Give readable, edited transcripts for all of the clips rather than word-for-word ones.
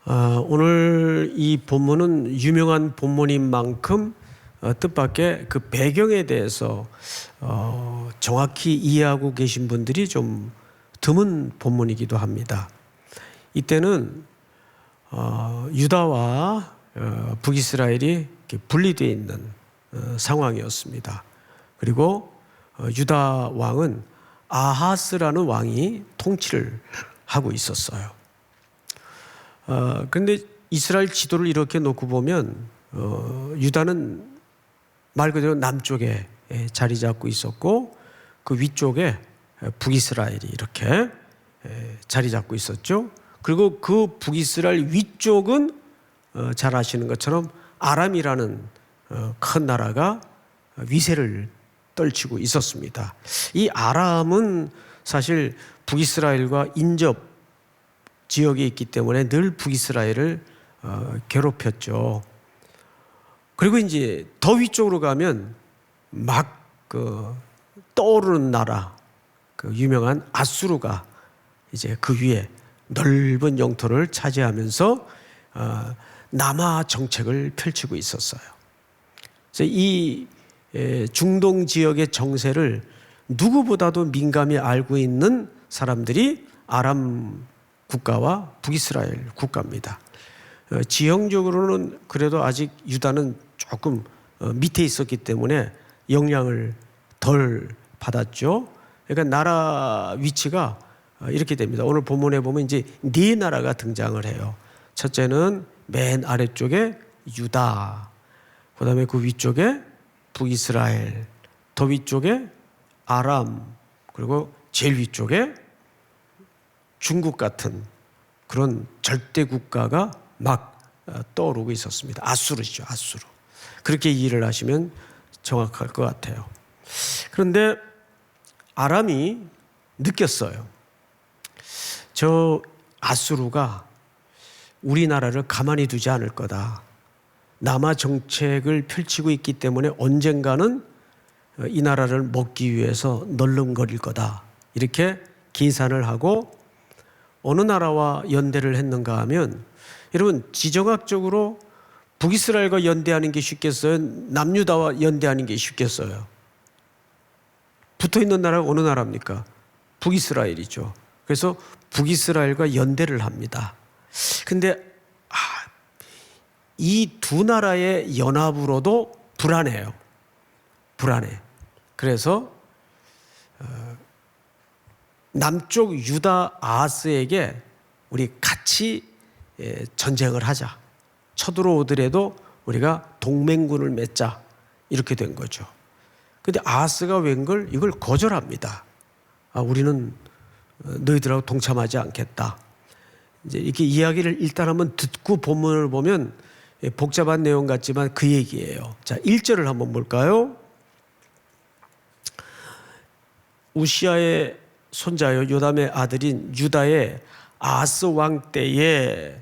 오늘 이 본문은 유명한 본문인 만큼 뜻밖의 그 배경에 대해서 정확히 이해하고 계신 분들이 좀 드문 본문이기도 합니다. 이때는 유다와 북이스라엘이 분리되어 있는 상황이었습니다. 그리고 유다 왕은 아하스라는 왕이 통치를 하고 있었어요. 그런데 이스라엘 지도를 이렇게 놓고 보면 유다는 말 그대로 남쪽에 자리 잡고 있었고 그 위쪽에 북이스라엘이 이렇게 자리 잡고 있었죠. 그리고 그 북이스라엘 위쪽은 잘 아시는 것처럼 아람이라는 큰 나라가 위세를 떨치고 있었습니다. 이 아람은 사실 북이스라엘과 인접 지역에 있기 때문에 늘 북이스라엘을 괴롭혔죠. 그리고 이제 더 위쪽으로 가면 막 떠오르는 나라, 그 유명한 아수르가 이제 그 위에 넓은 영토를 차지하면서 남하 정책을 펼치고 있었어요. 그래서 이 중동 지역의 정세를 누구보다도 민감히 알고 있는 사람들이 아람 국가와 북이스라엘 국가입니다. 지형적으로는 그래도 아직 유다는 조금 밑에 있었기 때문에 영향을 덜 받았죠. 그러니까 나라 위치가 이렇게 됩니다. 오늘 본문에 보면 이제 네 나라가 등장을 해요. 첫째는 맨 아래쪽에 유다, 그 다음에 그 위쪽에 북이스라엘, 더 위쪽에 아람, 그리고 제일 위쪽에 중국 같은 그런 절대 국가가 막 떠오르고 있었습니다. 아수르죠, 아수르. 그렇게 이해를 하시면 정확할 것 같아요. 그런데 아람이 느꼈어요. 저 아수르가 우리나라를 가만히 두지 않을 거다. 남하 정책을 펼치고 있기 때문에 언젠가는 이 나라를 먹기 위해서 널름거릴 거다. 이렇게 계산을 하고 어느 나라와 연대를 했는가 하면, 여러분 지정학적으로 북이스라엘과 연대하는 게 쉽겠어요? 남유다와 연대하는 게 쉽겠어요? 붙어있는 나라가 어느 나라입니까? 북이스라엘이죠. 그래서 북이스라엘과 연대를 합니다. 근데 이 두 나라의 연합으로도 불안해요. 불안해. 그래서 남쪽 유다 아하스에게 우리 같이 전쟁을 하자. 쳐들어오더라도 우리가 동맹군을 맺자. 이렇게 된 거죠. 근데 아하스가 웬걸 이걸 거절합니다. 우리는 너희들하고 동참하지 않겠다. 이제 이렇게 이야기를 일단 한번 듣고 본문을 보면 복잡한 내용 같지만 그 얘기예요. 자, 1절을 한번 볼까요? 우시아의 손자요 요담의 아들인 유다의 아하스 왕 때에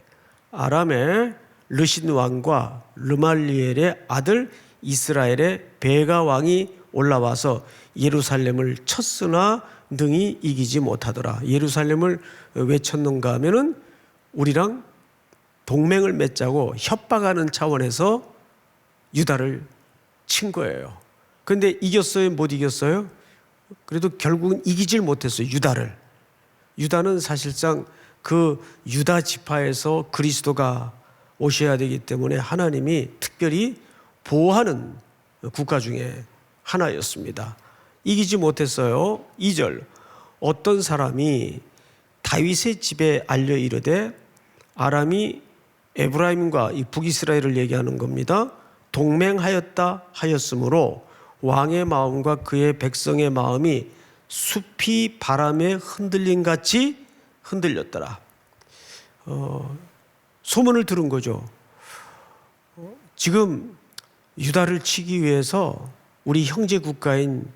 아람의 르신 왕과 르말리엘의 아들 이스라엘의 베가 왕이 올라와서 예루살렘을 쳤으나 능히 이기지 못하더라. 예루살렘을 왜 쳤는가 하면은 우리랑 동맹을 맺자고 협박하는 차원에서 유다를 친 거예요. 근데 이겼어요? 못 이겼어요? 그래도 결국은 이기질 못했어요. 유다를. 유다는 사실상 그 유다 지파에서 그리스도가 오셔야 되기 때문에 하나님이 특별히 보호하는 국가 중에 하나였습니다. 이기지 못했어요. 2절 어떤 사람이 다윗의 집에 알려 이르되 아람이 에브라임과 이 북이스라엘을 얘기하는 겁니다. 동맹하였다 하였으므로 왕의 마음과 그의 백성의 마음이 숲이 바람에 흔들림 같이 흔들렸더라. 소문을 들은 거죠. 지금 유다를 치기 위해서 우리 형제 국가인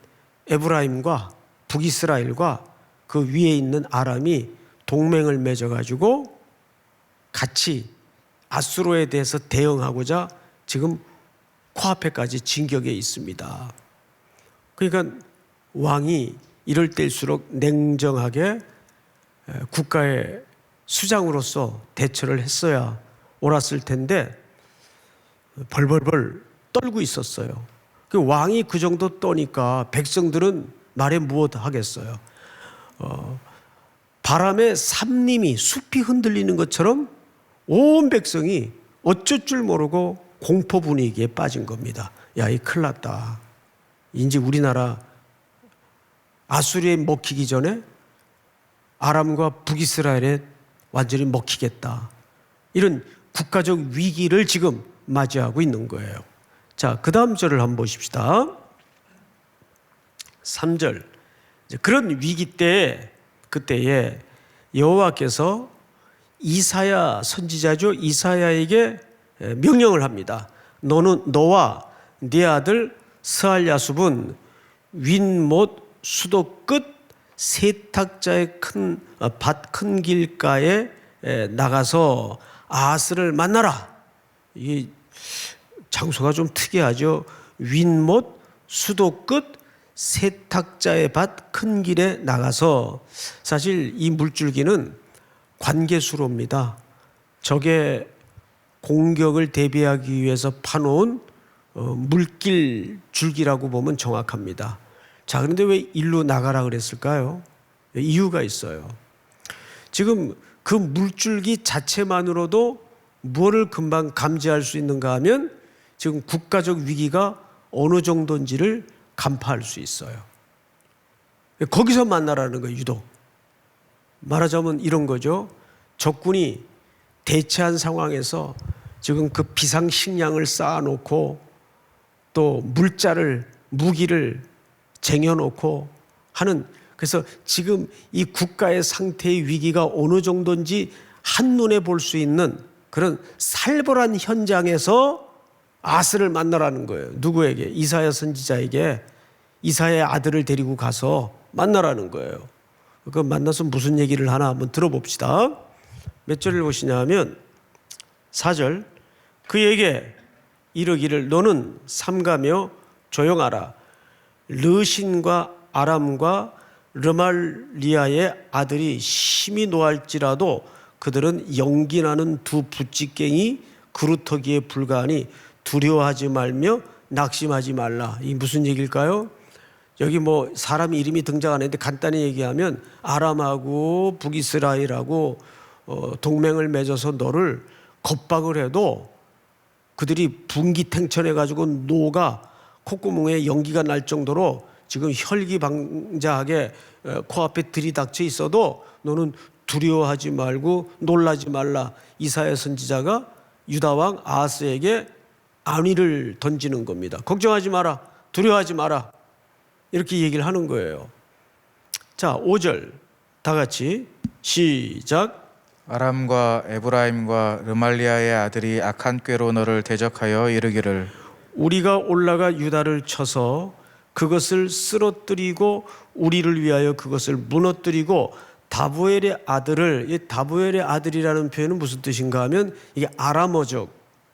에브라임과 북이스라엘과 그 위에 있는 아람이 동맹을 맺어가지고 같이 아수르에 대해서 대응하고자 지금 코앞에까지 진격해 있습니다. 그러니까 왕이 이럴 때일수록 냉정하게 국가의 수장으로서 대처를 했어야 옳았을 텐데 벌벌벌 떨고 있었어요. 그 왕이 그 정도 떠니까 백성들은 말에 무엇 하겠어요. 바람에 삼림이 숲이 흔들리는 것처럼 온 백성이 어쩔 줄 모르고 공포 분위기에 빠진 겁니다. 야, 이 큰일 났다. 이제 우리나라 아수리에 먹히기 전에 아람과 북이스라엘에 완전히 먹히겠다. 이런 국가적 위기를 지금 맞이하고 있는 거예요. 자, 그 다음 절을 한번 보십시다. 3절. 그런 위기 때에 그때에 여호와께서 이사야 선지자죠. 이사야에게 명령을 합니다. 너와 네 아들 스알야숲은 윗못 수도 끝 세탁자의 밭 큰 길가에 나가서 아하스를 만나라. 이 장소가 좀 특이하죠. 윗못 수도 끝 세탁자의 밭 큰 길에 나가서, 사실 이 물줄기는 관계수로입니다. 적의 공격을 대비하기 위해서 파놓은 물길 줄기라고 보면 정확합니다. 자, 그런데 왜 일로 나가라 그랬을까요? 이유가 있어요. 지금 그 물줄기 자체만으로도 무엇을 금방 감지할 수 있는가 하면 지금 국가적 위기가 어느 정도인지를 간파할 수 있어요. 거기서 만나라는 거예요. 유독 말하자면 이런 거죠. 적군이 대체한 상황에서 지금 그 비상식량을 쌓아놓고 또 무기를 쟁여놓고 하는, 그래서 지금 이 국가의 상태의 위기가 어느 정도인지 한눈에 볼 수 있는 그런 살벌한 현장에서 아스를 만나라는 거예요. 누구에게? 이사야 선지자에게 이사야의 아들을 데리고 가서 만나라는 거예요. 그 만나서 무슨 얘기를 하나 한번 들어봅시다. 몇 절을 보시냐면 4절. 그에게 이르기를 너는 삼가며 조용하라. 르신과 아람과 르말리아의 아들이 심히 노할지라도 그들은 연기나는 두 부찌깽이 그루터기에 불과하니 두려워하지 말며 낙심하지 말라. 이 무슨 얘기일까요? 여기 뭐 사람 이름이 등장 안 했는데 간단히 얘기하면 아람하고 북이스라엘하고 동맹을 맺어서 너를 겁박을 해도 그들이 분기탱천해가지고 노가 콧구멍에 연기가 날 정도로 지금 혈기방자하게 코앞에 들이닥쳐 있어도 너는 두려워하지 말고 놀라지 말라. 이사야 선지자가 유다왕 아하스에게 안위를 던지는 겁니다. 걱정하지 마라. 두려워하지 마라. 이렇게 얘기를 하는 거예요. 자, 5절 다 같이 시작. 아람과 에브라임과 르말리아의 아들이 악한 꾀로 너를 대적하여 이르기를 우리가 올라가 유다를 쳐서 그것을 쓰러뜨리고 우리를 위하여 그것을 무너뜨리고 다부엘의 아들을, 이 다부엘의 아들이라는 표현은 무슨 뜻인가 하면 이게 아람어적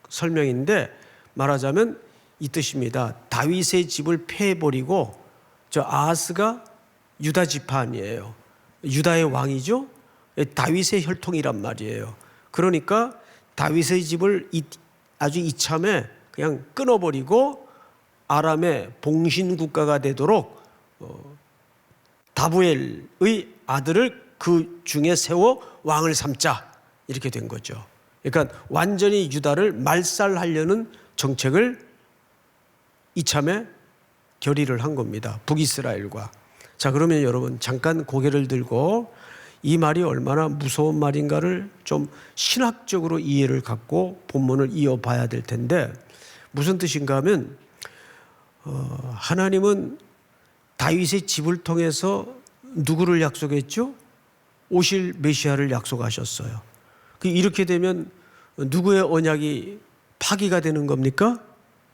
설명인데 말하자면 이 뜻입니다. 다윗의 집을 패해버리고, 저 아하스가 유다 지파니에요. 유다의 왕이죠. 다윗의 혈통이란 말이에요. 그러니까 다윗의 집을 아주 이참에 그냥 끊어버리고 아람의 봉신 국가가 되도록 다부엘의 아들을 그 중에 세워 왕을 삼자, 이렇게 된 거죠. 그러니까 완전히 유다를 말살하려는 정책을 이참에 결의를 한 겁니다. 북이스라엘과. 자, 그러면 여러분 잠깐 고개를 들고 이 말이 얼마나 무서운 말인가를 좀 신학적으로 이해를 갖고 본문을 이어봐야 될 텐데, 무슨 뜻인가 하면 하나님은 다윗의 집을 통해서 누구를 약속했죠? 오실 메시아를 약속하셨어요. 이렇게 되면 누구의 언약이 파기가 되는 겁니까?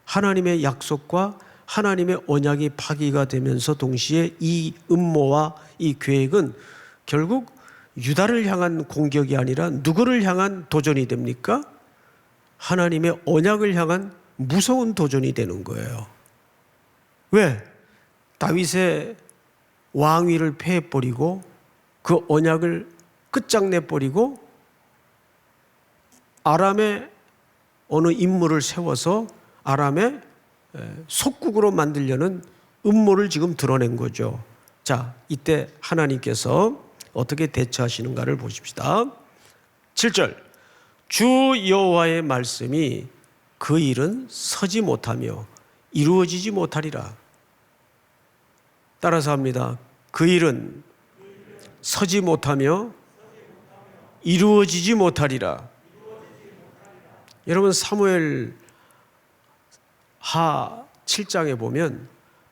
하나님의 약속과 하나님의 언약이 파기가 되면서 동시에 이 음모와 이 계획은 결국 유다를 향한 공격이 아니라 누구를 향한 도전이 됩니까? 하나님의 언약을 향한 무서운 도전이 되는 거예요. 왜? 다윗의 왕위를 패해버리고 그 언약을 끝장내버리고 아람의 어느 인물을 세워서 아람의 속국으로 만들려는 음모를 지금 드러낸 거죠. 자, 이때 하나님께서 어떻게 대처하시는가를 보십시다. 7절, 주 여호와의 말씀이 그 일은 서지 못하며 이루어지지 못하리라. 따라서 합니다. 그 일은 서지 못하며 이루어지지 못하리라. 여러분, 사무엘 하 7장에 보면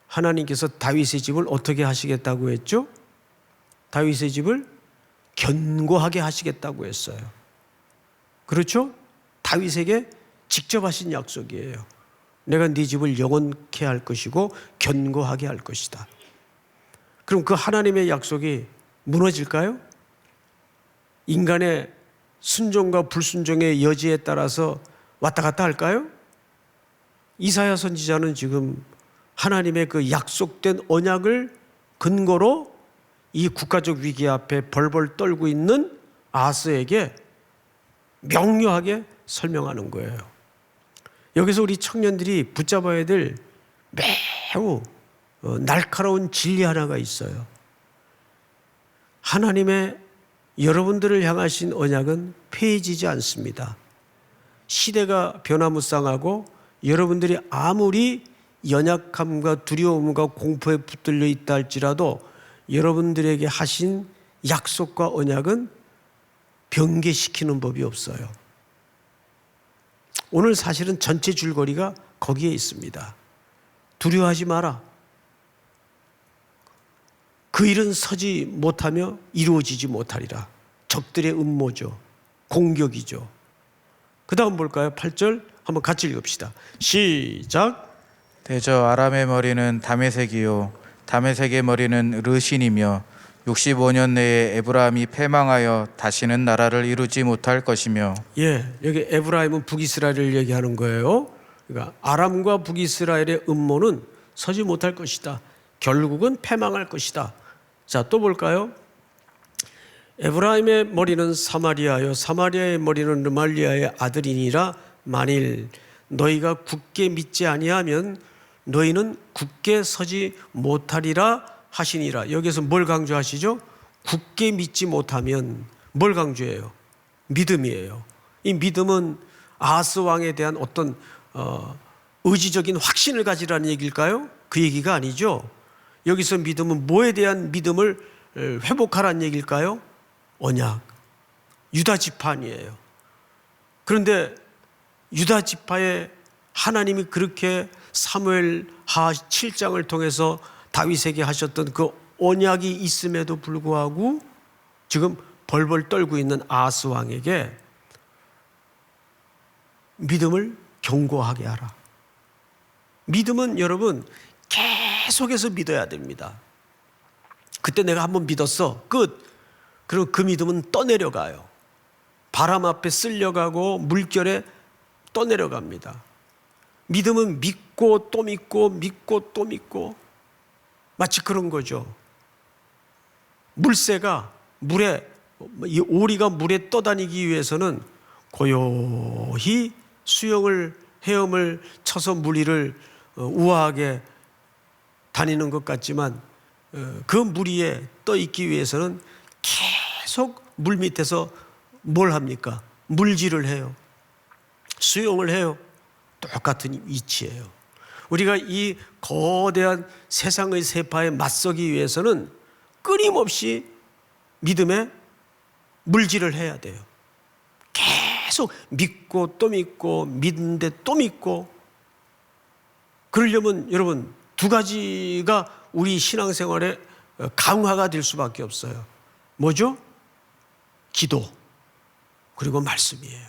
하나님께서 다윗의 집을 어떻게 하시겠다고 했죠? 다윗의 집을 견고하게 하시겠다고 했어요. 그렇죠? 다윗에게 직접 하신 약속이에요. 내가 네 집을 영원케 할 것이고 견고하게 할 것이다. 그럼 그 하나님의 약속이 무너질까요? 인간의 순종과 불순종의 여지에 따라서 왔다 갔다 할까요? 이사야 선지자는 지금 하나님의 그 약속된 언약을 근거로 이 국가적 위기 앞에 벌벌 떨고 있는 아하스에게 명료하게 설명하는 거예요. 여기서 우리 청년들이 붙잡아야 될 매우 날카로운 진리 하나가 있어요. 하나님의 여러분들을 향하신 언약은 폐해지지 않습니다. 시대가 변화무쌍하고 여러분들이 아무리 연약함과 두려움과 공포에 붙들려 있다 할지라도 여러분들에게 하신 약속과 언약은 변개시키는 법이 없어요. 오늘 사실은 전체 줄거리가 거기에 있습니다. 두려워하지 마라. 그 일은 서지 못하며 이루어지지 못하리라. 적들의 음모죠. 공격이죠. 그 다음 볼까요? 8절 한번 같이 읽읍시다. 시작. 대저 아람의 머리는 다메섹이요 다메섹의 머리는 르신이며 65년 내에 에브라임이 패망하여 다시는 나라를 이루지 못할 것이며. 예, 여기 에브라임은 북이스라엘을 얘기하는 거예요. 그러니까 아람과 북이스라엘의 음모는 서지 못할 것이다. 결국은 패망할 것이다. 자, 또 볼까요? 에브라임의 머리는 사마리아요 사마리아의 머리는 르말리아의 아들이니라. 만일 너희가 굳게 믿지 아니하면 너희는 굳게 서지 못하리라 하시니라. 여기서 뭘 강조하시죠? 굳게 믿지 못하면 뭘 강조해요? 믿음이에요. 이 믿음은 아하스 왕에 대한 어떤 의지적인 확신을 가지라는 얘기일까요? 그 얘기가 아니죠. 여기서 믿음은 뭐에 대한 믿음을 회복하라는 얘기일까요? 언약, 유다 지파니에요. 그런데 유다 지파에 하나님이 그렇게 사무엘 하 7장을 통해서 다윗에게 하셨던 그 언약이 있음에도 불구하고 지금 벌벌 떨고 있는 아하스 왕에게 믿음을 견고하게 하라. 믿음은 여러분 계속해서 믿어야 됩니다. 그때 내가 한번 믿었어. 끝. 그리고 그 믿음은 떠내려가요. 바람 앞에 쓸려가고 물결에 떠내려갑니다. 믿음은 믿고 또 믿고 믿고 또 믿고 마치 그런 거죠. 물새가 이 오리가 물에 떠다니기 위해서는 고요히 헤엄을 쳐서 물 위를 우아하게 다니는 것 같지만 그 물 위에 떠 있기 위해서는 계속 물 밑에서 뭘 합니까? 물질을 해요. 수영을 해요. 똑같은 이치예요. 우리가 이 거대한 세상의 세파에 맞서기 위해서는 끊임없이 믿음의 물질을 해야 돼요. 계속 믿고 또 믿고 믿는데 또 믿고. 그러려면 여러분 두 가지가 우리 신앙생활에 강화가 될 수밖에 없어요. 뭐죠? 기도 그리고 말씀이에요.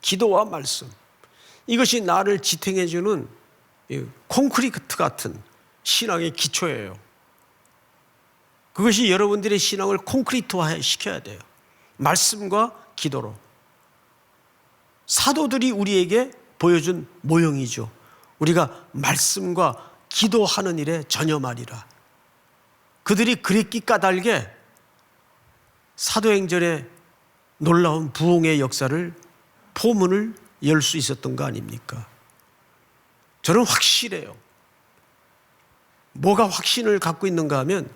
기도와 말씀. 이것이 나를 지탱해주는 콘크리트 같은 신앙의 기초예요. 그것이 여러분들의 신앙을 콘크리트화 시켜야 돼요. 말씀과 기도로. 사도들이 우리에게 보여준 모형이죠. 우리가 말씀과 기도하는 일에 전념하리라. 그들이 그랬기 까닭에 사도행전의 놀라운 부흥의 역사를 포문을 열 수 있었던 거 아닙니까? 저는 확실해요. 뭐가 확신을 갖고 있는가 하면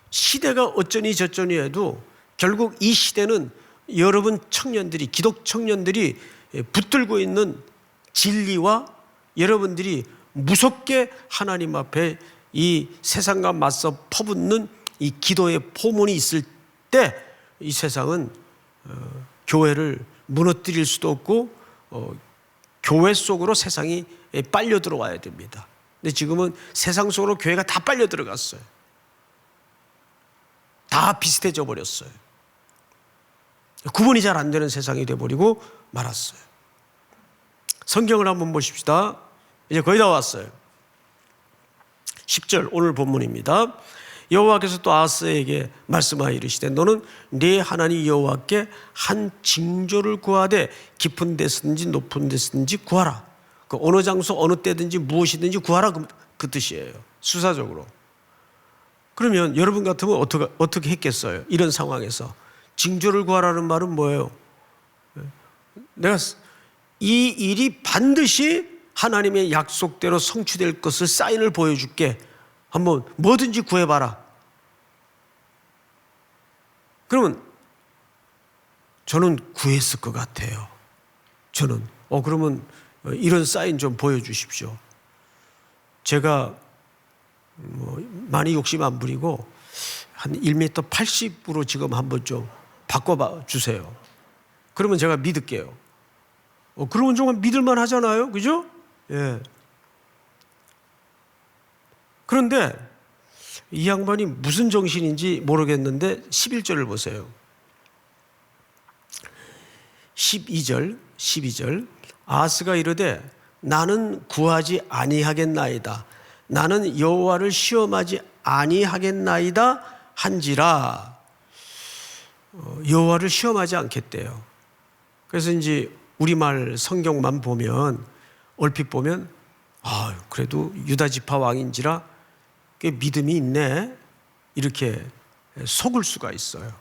시대가 어쩌니 저쩌니 해도 결국 이 시대는 여러분 청년들이, 기독 청년들이 붙들고 있는 진리와 여러분들이 무섭게 하나님 앞에 이 세상과 맞서 퍼붓는 이 기도의 포문이 있을 때 이 세상은 교회를 무너뜨릴 수도 없고 교회 속으로 세상이 빨려 들어와야 됩니다. 근데 지금은 세상 속으로 교회가 다 빨려 들어갔어요. 다 비슷해져 버렸어요. 구분이 잘 안 되는 세상이 돼버리고 말았어요. 성경을 한번 보십시다. 이제 거의 다 왔어요. 10절 오늘 본문입니다. 여호와께서 또 아하스에게 말씀하여 이르시되 너는 네 하나님 여호와께 한 징조를 구하되 깊은 데서든지 높은 데서든지 구하라. 그 어느 장소 어느 때든지 무엇이든지 구하라 그 뜻이에요. 수사적으로. 그러면 여러분 같으면 어떻게 했겠어요? 이런 상황에서 징조를 구하라는 말은 뭐예요? 내가 이 일이 반드시 하나님의 약속대로 성취될 것을 사인을 보여줄게. 한번 뭐든지 구해봐라. 그러면 저는 구했을 것 같아요. 저는 그러면 이런 사인 좀 보여주십시오. 제가 많이 욕심 안 부리고 한 1m 80으로 지금 한번 좀 바꿔봐 주세요. 그러면 제가 믿을게요. 그러면 정말 믿을만 하잖아요. 그죠? 예. 그런데 이 양반이 무슨 정신인지 모르겠는데 11절을 보세요. 12절 아하스가 이르되 나는 구하지 아니하겠나이다. 나는 여호와를 시험하지 아니하겠나이다 한지라. 여호와를 시험하지 않겠대요. 그래서 이제 우리말 성경만 보면 얼핏 보면 그래도 유다 지파 왕인지라 꽤 믿음이 있네 이렇게 속을 수가 있어요.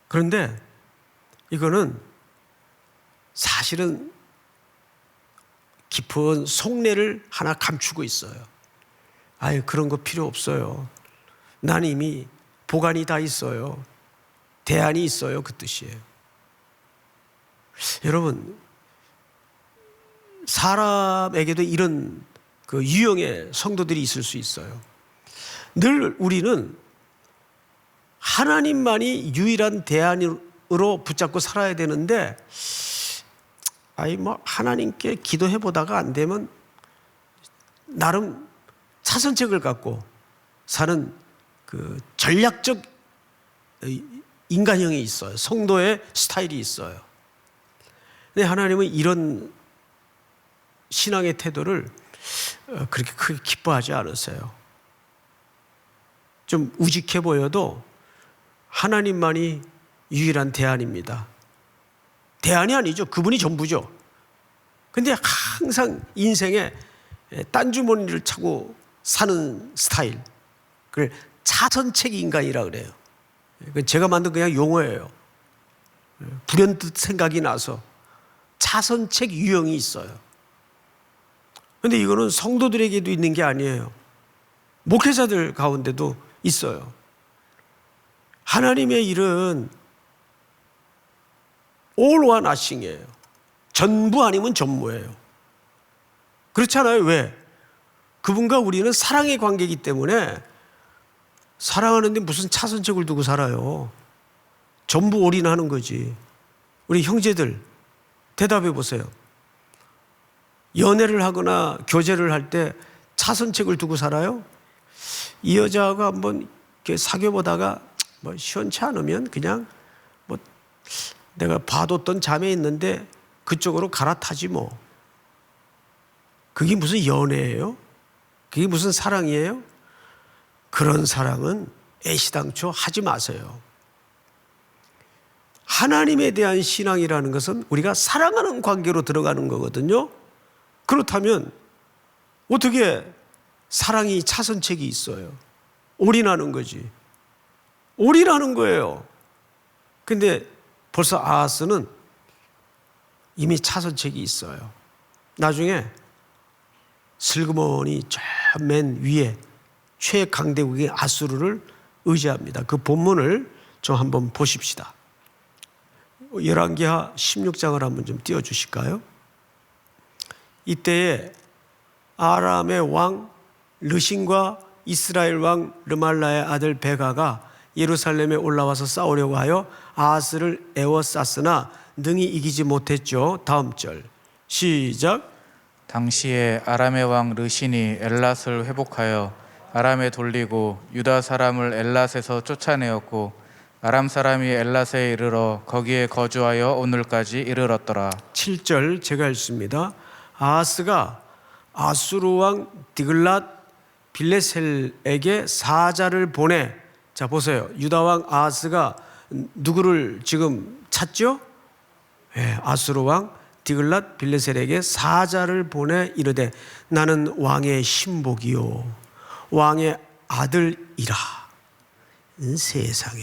그런데 이거는 사실은 깊은 속내를 하나 감추고 있어요. 그런 거 필요 없어요. 나는 이미 보관이 다 있어요. 대안이 있어요. 그 뜻이에요. 여러분, 사람에게도 이런 그 유형의 성도들이 있을 수 있어요. 늘 우리는 하나님만이 유일한 대안으로 붙잡고 살아야 되는데 하나님께 기도해 보다가 안 되면 나름 차선책을 갖고 사는 그 전략적 인간형이 있어요. 성도의 스타일이 있어요. 근데 하나님은 이런 신앙의 태도를 그렇게 크게 기뻐하지 않으세요. 좀 우직해 보여도 하나님만이 유일한 대안입니다. 대안이 아니죠. 그분이 전부죠. 근데 항상 인생에 딴주머니를 차고 사는 스타일. 그걸 차선책 인간이라 그래요. 제가 만든 그냥 용어예요. 불현듯 생각이 나서 차선책 유형이 있어요. 그런데 이거는 성도들에게도 있는 게 아니에요. 목회자들 가운데도 있어요. 하나님의 일은 all or nothing이에요. 전부 아니면 전무예요. 그렇잖아요. 왜? 그분과 우리는 사랑의 관계이기 때문에 사랑하는데 무슨 차선책을 두고 살아요. 전부 올인하는 거지. 우리 형제들 대답해 보세요. 연애를 하거나 교제를 할 때 차선책을 두고 살아요? 이 여자하고 한번 이렇게 사귀어보다가 시원치 않으면 그냥 내가 봐뒀던 자매 있는데 그쪽으로 갈아타지 뭐. 그게 무슨 연애예요? 그게 무슨 사랑이에요? 그런 사랑은 애시당초 하지 마세요. 하나님에 대한 신앙이라는 것은 우리가 사랑하는 관계로 들어가는 거거든요. 그렇다면 어떻게 사랑이 차선책이 있어요? 올인하는 거지. 올인하는 거예요. 근데 벌써 아하스는 이미 차선책이 있어요. 나중에 슬그머니 저 맨 위에 최강대국의 아수르를 의지합니다. 그 본문을 좀 한번 보십시다. 열왕기하 16장을 한번 좀 띄워주실까요? 이때에 아람의 왕 르신과 이스라엘 왕 르말라의 아들 베가가 예루살렘에 올라와서 싸우려고 하여 아하스를 에워쌌으나 능히 이기지 못했죠. 다음 절 시작. 당시에 아람의 왕 르신이 엘랏을 회복하여 아람에 돌리고 유다 사람을 엘랏에서 쫓아내었고 아람 사람이 엘랏에 이르러 거기에 거주하여 오늘까지 이르렀더라. 7절 제가 읽습니다. 아하스가 아수르 왕 디글랏 빌레셀에게 사자를 보내. 자 보세요. 유다 왕 아하스가 누구를 지금 찾죠? 네, 아수르 왕 디글랏 빌레셀에게 사자를 보내 이르되 나는 왕의 신복이요 왕의 아들이라. 세상에.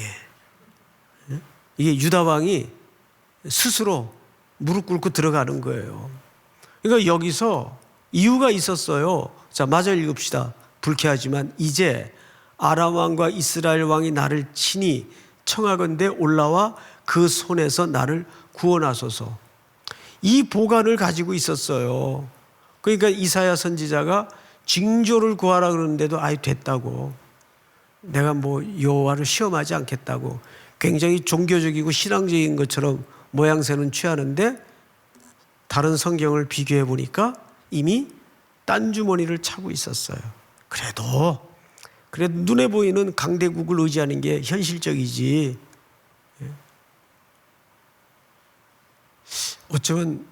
이게 유다 왕이 스스로 무릎 꿇고 들어가는 거예요. 그러니까 여기서 이유가 있었어요. 자, 마저 읽읍시다. 불쾌하지만 이제 아람 왕과 이스라엘 왕이 나를 친히 청하건대 올라와 그 손에서 나를 구원하소서. 이 보관을 가지고 있었어요. 그러니까 이사야 선지자가 징조를 구하라 그러는데도 아예 됐다고. 내가 뭐 여호와를 시험하지 않겠다고 굉장히 종교적이고 신앙적인 것처럼 모양새는 취하는데 다른 성경을 비교해 보니까 이미 딴 주머니를 차고 있었어요. 그래도 눈에 보이는 강대국을 의지하는 게 현실적이지. 어쩌면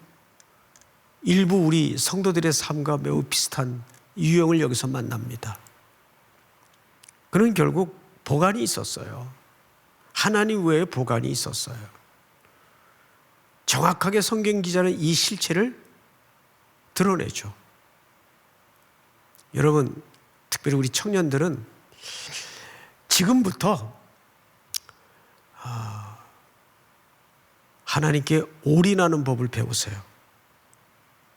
일부 우리 성도들의 삶과 매우 비슷한 유형을 여기서 만납니다. 그는 결국 보관이 있었어요. 하나님 외에 보관이 있었어요. 정확하게 성경 기자는 이 실체를 드러내죠. 여러분, 특별히 우리 청년들은 지금부터 하나님께 올인하는 법을 배우세요.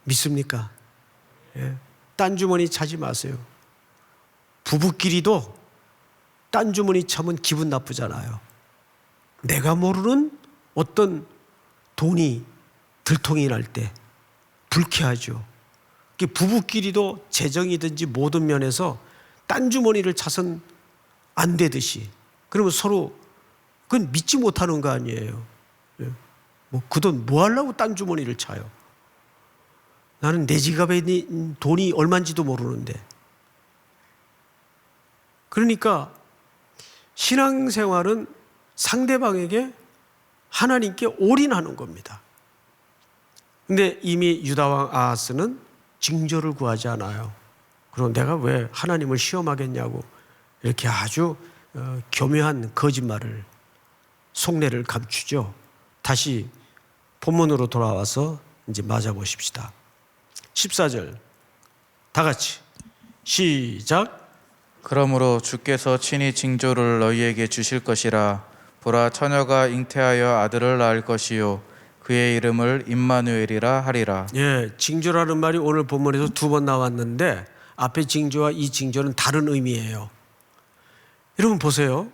믿습니까? 예. 딴 주머니 차지 마세요. 부부끼리도 딴 주머니 차면 기분 나쁘잖아요. 내가 모르는 어떤 돈이 들통이 날 때 불쾌하죠. 부부끼리도 재정이든지 모든 면에서 딴 주머니를 차선 안 되듯이. 그러면 서로 그건 믿지 못하는 거 아니에요. 뭐 그 돈 뭐 하려고 딴 주머니를 차요. 나는 내 지갑에 돈이 얼마인지도 모르는데. 그러니까 신앙생활은 상대방에게 하나님께 올인하는 겁니다. 근데 이미 유다왕 아하스는 징조를 구하지 않아요. 그럼 내가 왜 하나님을 시험하겠냐고 이렇게 아주 교묘한 거짓말을 속내를 감추죠. 다시 본문으로 돌아와서 이제 맞아보십시다. 14절 다 같이 시작. 그러므로 주께서 친히 징조를 너희에게 주실 것이라. 보라, 처녀가 잉태하여 아들을 낳을 것이요 그의 이름을 임마누엘이라 하리라. 예, 징조라는 말이 오늘 본문에서 2번 나왔는데 앞에 징조와 이 징조는 다른 의미예요. 여러분 보세요.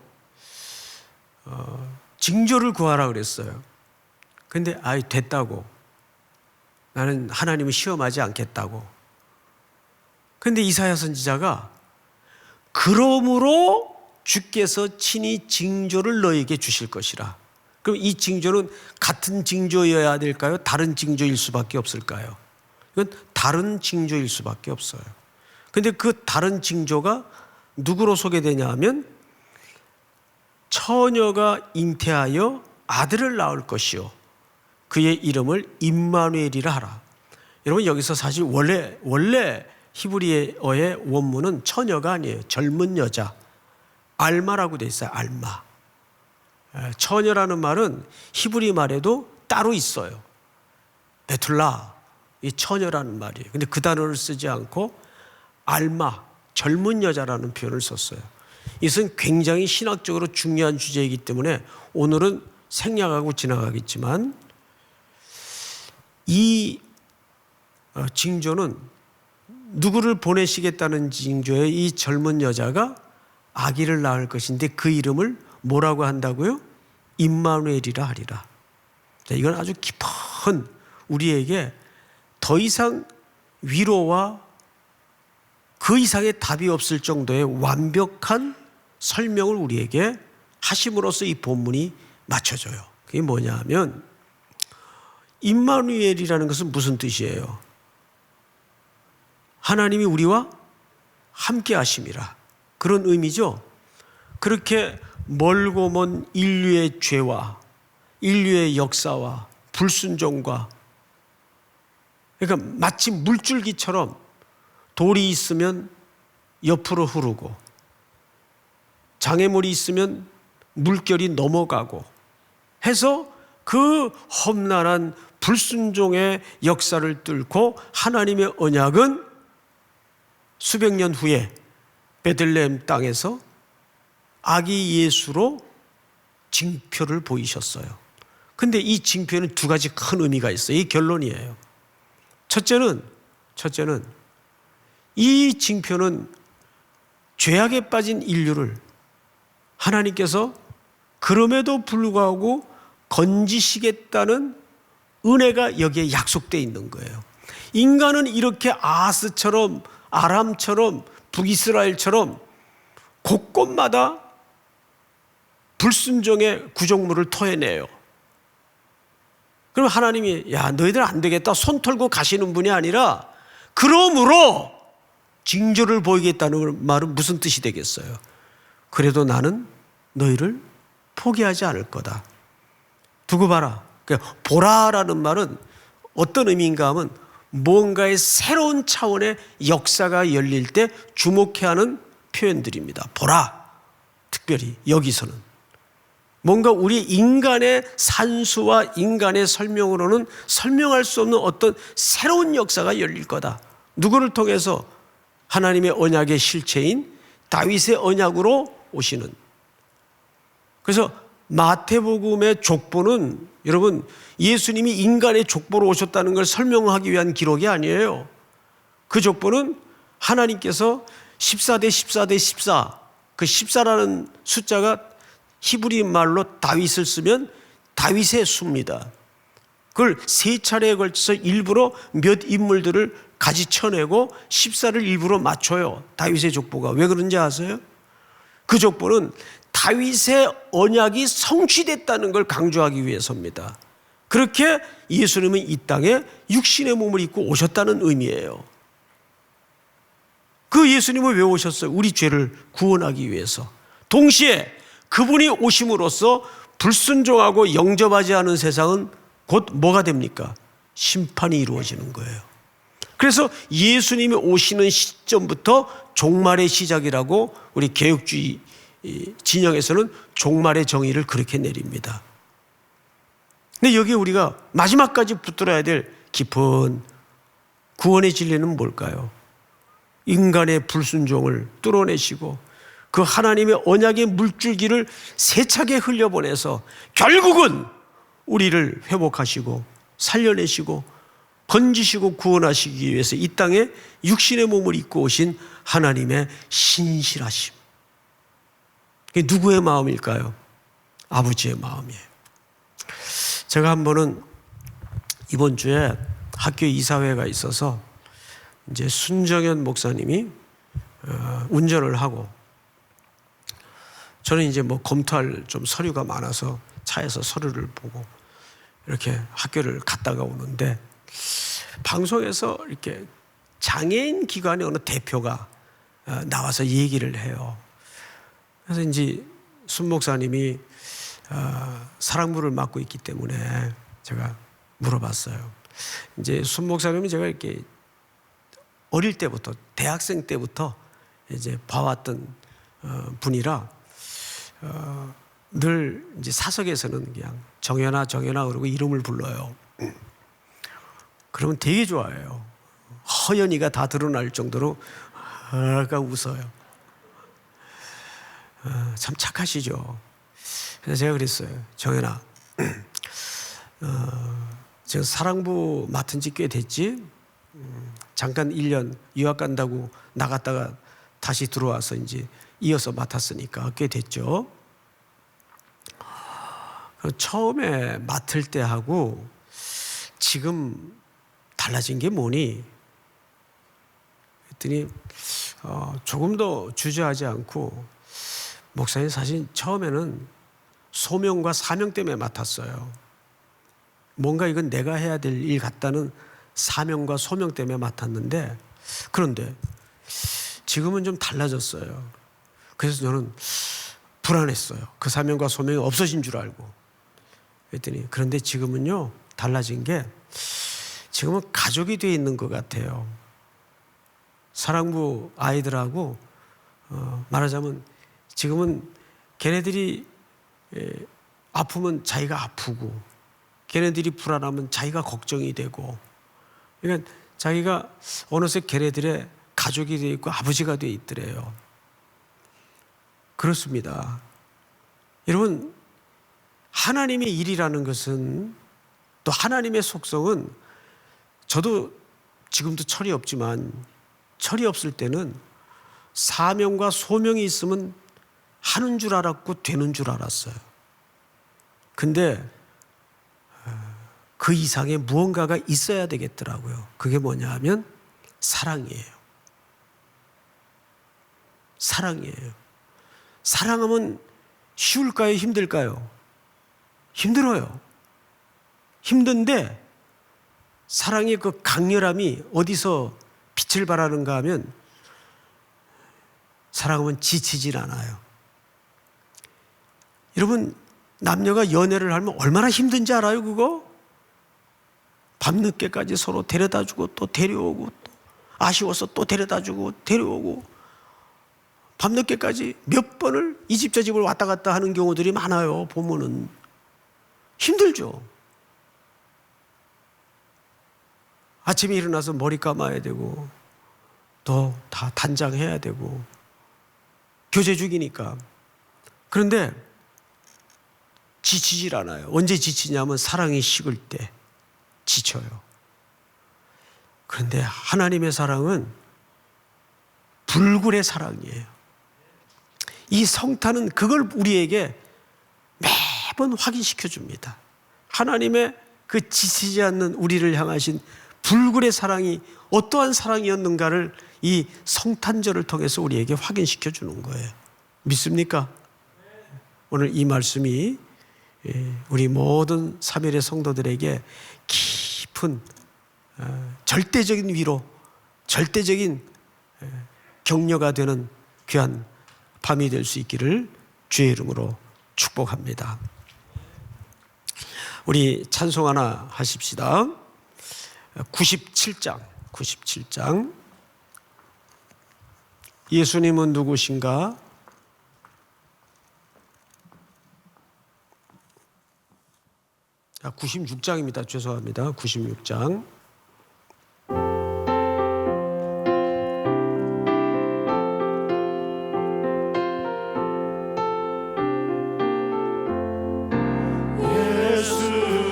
징조를 구하라 그랬어요. 근데 아이 됐다고. 나는 하나님을 시험하지 않겠다고. 근데 이사야 선지자가 그러므로 주께서 친히 징조를 너에게 주실 것이라. 그럼 이 징조는 같은 징조여야 될까요? 다른 징조일 수밖에 없을까요? 이건 다른 징조일 수밖에 없어요. 근데 그 다른 징조가 누구로 소개되냐 하면 처녀가 잉태하여 아들을 낳을 것이요 그의 이름을 임마누엘이라 하라. 여러분 여기서 사실 원래 히브리어의 원문은 처녀가 아니에요. 젊은 여자. 알마라고 돼 있어요. 알마. 처녀라는 말은 히브리 말에도 따로 있어요. 베툴라. 이 처녀라는 말이에요. 근데 그 단어를 쓰지 않고 알마, 젊은 여자라는 표현을 썼어요. 이것은 굉장히 신학적으로 중요한 주제이기 때문에 오늘은 생략하고 지나가겠지만 이 징조는 누구를 보내시겠다는 징조에 이 젊은 여자가 아기를 낳을 것인데 그 이름을 뭐라고 한다고요? 임마누엘이라 하리라. 자, 이건 아주 깊은 우리에게 더 이상 위로와 그 이상의 답이 없을 정도의 완벽한 설명을 우리에게 하심으로써 이 본문이 맞춰져요. 그게 뭐냐 하면 임마누엘이라는 것은 무슨 뜻이에요? 하나님이 우리와 함께 하심이라, 그런 의미죠. 그렇게 멀고 먼 인류의 죄와 인류의 역사와 불순종과, 그러니까 마치 물줄기처럼 돌이 있으면 옆으로 흐르고 장애물이 있으면 물결이 넘어가고 해서 그 험난한 불순종의 역사를 뚫고 하나님의 언약은 수백 년 후에 베들레헴 땅에서 아기 예수로 징표를 보이셨어요. 근데 이 징표에는 두 가지 큰 의미가 있어요. 이 결론이에요. 첫째는 이 징표는 죄악에 빠진 인류를 하나님께서 그럼에도 불구하고 건지시겠다는 은혜가 여기에 약속되어 있는 거예요. 인간은 이렇게 아하스처럼 아람처럼 북이스라엘처럼 곳곳마다 불순종의 구정물을 토해내요. 그럼 하나님이 야 너희들 안 되겠다 손 털고 가시는 분이 아니라 그러므로 징조를 보이겠다는 말은 무슨 뜻이 되겠어요? 그래도 나는 너희를 포기하지 않을 거다. 두고 봐라. 보라라는 말은 어떤 의미인가 하면 뭔가의 새로운 차원의 역사가 열릴 때 주목해야 하는 표현들입니다. 보라. 특별히 여기서는 뭔가 우리 인간의 산수와 인간의 설명으로는 설명할 수 없는 어떤 새로운 역사가 열릴 거다. 누구를 통해서? 하나님의 언약의 실체인 다윗의 언약으로 오시는. 그래서 마태복음의 족보는 여러분 예수님이 인간의 족보로 오셨다는 걸 설명하기 위한 기록이 아니에요. 그 족보는 하나님께서 14대 14대 14, 그 14라는 숫자가 히브리 말로 다윗을 쓰면 다윗의 수입니다. 그걸 세 차례에 걸쳐서 일부러 몇 인물들을 가지쳐내고 14를 일부러 맞춰요. 다윗의 족보가. 왜 그런지 아세요? 그 족보는 다윗의 언약이 성취됐다는 걸 강조하기 위해서입니다. 그렇게 예수님은 이 땅에 육신의 몸을 입고 오셨다는 의미예요. 그 예수님은 왜 오셨어요? 우리 죄를 구원하기 위해서. 동시에 그분이 오심으로써 불순종하고 영접하지 않은 세상은 곧 뭐가 됩니까? 심판이 이루어지는 거예요. 그래서 예수님이 오시는 시점부터 종말의 시작이라고 우리 개혁주의 진영에서는 종말의 정의를 그렇게 내립니다. 근데 여기 우리가 마지막까지 붙들어야 될 깊은 구원의 진리는 뭘까요? 인간의 불순종을 뚫어내시고 그 하나님의 언약의 물줄기를 세차게 흘려보내서 결국은 우리를 회복하시고 살려내시고 건지시고 구원하시기 위해서 이 땅에 육신의 몸을 입고 오신 하나님의 신실하심. 그게 누구의 마음일까요? 아버지의 마음이에요. 제가 한 번은 이번 주에 학교 이사회가 있어서 이제 순정현 목사님이 운전을 하고 저는 이제 뭐 검토할 좀 서류가 많아서 차에서 서류를 보고 이렇게 학교를 갔다가 오는데 방송에서 이렇게 장애인 기관의 어느 대표가 나와서 얘기를 해요. 그래서 이제 순 목사님이 사랑부를 맡고 있기 때문에 제가 물어봤어요. 이제 순 목사님은 제가 이렇게 어릴 때부터 대학생 때부터 이제 봐왔던 분이라 늘 이제 사석에서는 그냥 정연아 그러고 이름을 불러요. 그러면 되게 좋아해요. 허연이가 다 드러날 정도로 아가 웃어요. 참 착하시죠. 그래서 제가 그랬어요. 정연아, 저 사랑부 맡은 지 꽤 됐지. 잠깐 1년 유학 간다고 나갔다가 다시 들어와서 이제 이어서 맡았으니까 꽤 됐죠. 처음에 맡을 때 하고 지금 달라진 게 뭐니? 했더니 조금 더 주저하지 않고, 목사님 사실 처음에는 소명과 사명 때문에 맡았어요. 뭔가 이건 내가 해야 될 일 같다는 사명과 소명 때문에 맡았는데, 그런데 지금은 좀 달라졌어요. 그래서 저는 불안했어요. 그 사명과 소명이 없어진 줄 알고. 그랬더니 그런데 지금은요, 달라진 게 지금은 가족이 되어 있는 것 같아요. 사랑부 아이들하고 말하자면 지금은 걔네들이 아프면 자기가 아프고, 걔네들이 불안하면 자기가 걱정이 되고, 그러니까 자기가 어느새 걔네들의 가족이 되어 있고 아버지가 되어 있더래요. 그렇습니다. 여러분, 하나님의 일이라는 것은, 또 하나님의 속성은, 저도 지금도 철이 없지만 철이 없을 때는 사명과 소명이 있으면 하는 줄 알았고 되는 줄 알았어요. 근데 그 이상의 무언가가 있어야 되겠더라고요. 그게 뭐냐 하면 사랑이에요. 사랑이에요. 사랑하면 쉬울까요? 힘들까요? 힘들어요. 힘든데 사랑의 그 강렬함이 어디서 빛을 발하는가 하면, 사랑하면 지치질 않아요. 여러분, 남녀가 연애를 하면 얼마나 힘든지 알아요, 그거? 밤늦게까지 서로 데려다주고 또 데려오고, 또 아쉬워서 또 데려다주고 데려오고, 밤늦게까지 몇 번을 이 집 저 집을 왔다 갔다 하는 경우들이 많아요. 보면은 힘들죠. 아침에 일어나서 머리 감아야 되고, 또 다 단장해야 되고, 교제 중이니까. 그런데 지치질 않아요. 언제 지치냐면 사랑이 식을 때 지쳐요. 그런데 하나님의 사랑은 불굴의 사랑이에요. 이 성탄은 그걸 우리에게 매번 확인시켜 줍니다. 하나님의 그 지치지 않는 우리를 향하신 불굴의 사랑이 어떠한 사랑이었는가를 이 성탄절을 통해서 우리에게 확인시켜 주는 거예요. 믿습니까? 오늘 이 말씀이 우리 모든 삼일의 성도들에게 깊은 절대적인 위로, 절대적인 격려가 되는 귀한 밤이 될 수 있기를 주의 이름으로 축복합니다. 우리 찬송 하나 하십시다. 97장. 예수님은 누구신가? 96장입니다. 죄송합니다. 96장.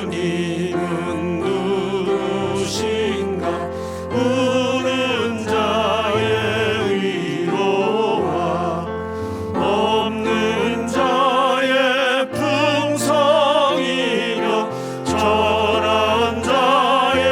예수님은 누구신가? 우는 자의 위로와 없는 자의 풍성이며, 천한 자의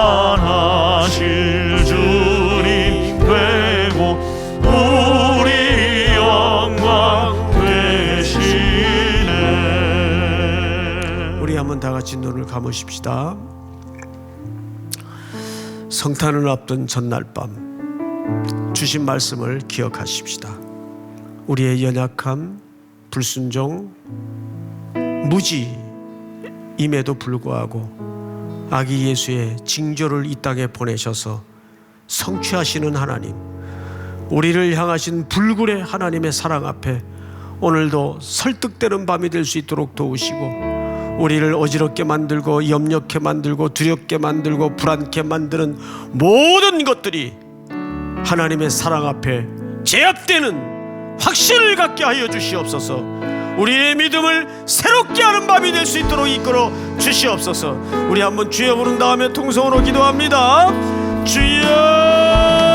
충만하실 주님 되고 우리 영광 되시네. 우리 한번 다 같이 눈을 감으십시다. 성탄을 앞둔 전날 밤 주신 말씀을 기억하십시다. 우리의 연약함, 불순종, 무지임에도 불구하고 아기 예수의 징조를 이 땅에 보내셔서 성취하시는 하나님, 우리를 향하신 불굴의 하나님의 사랑 앞에 오늘도 설득되는 밤이 될 수 있도록 도우시고, 우리를 어지럽게 만들고 염려케 만들고 두렵게 만들고 불안케 만드는 모든 것들이 하나님의 사랑 앞에 제압되는 확신을 갖게 하여 주시옵소서. 우리의 믿음을 새롭게 하는 밤이 될 수 있도록 이끌어 주시옵소서. 우리 한번 주여 부른 다음에 통성으로 기도합니다. 주여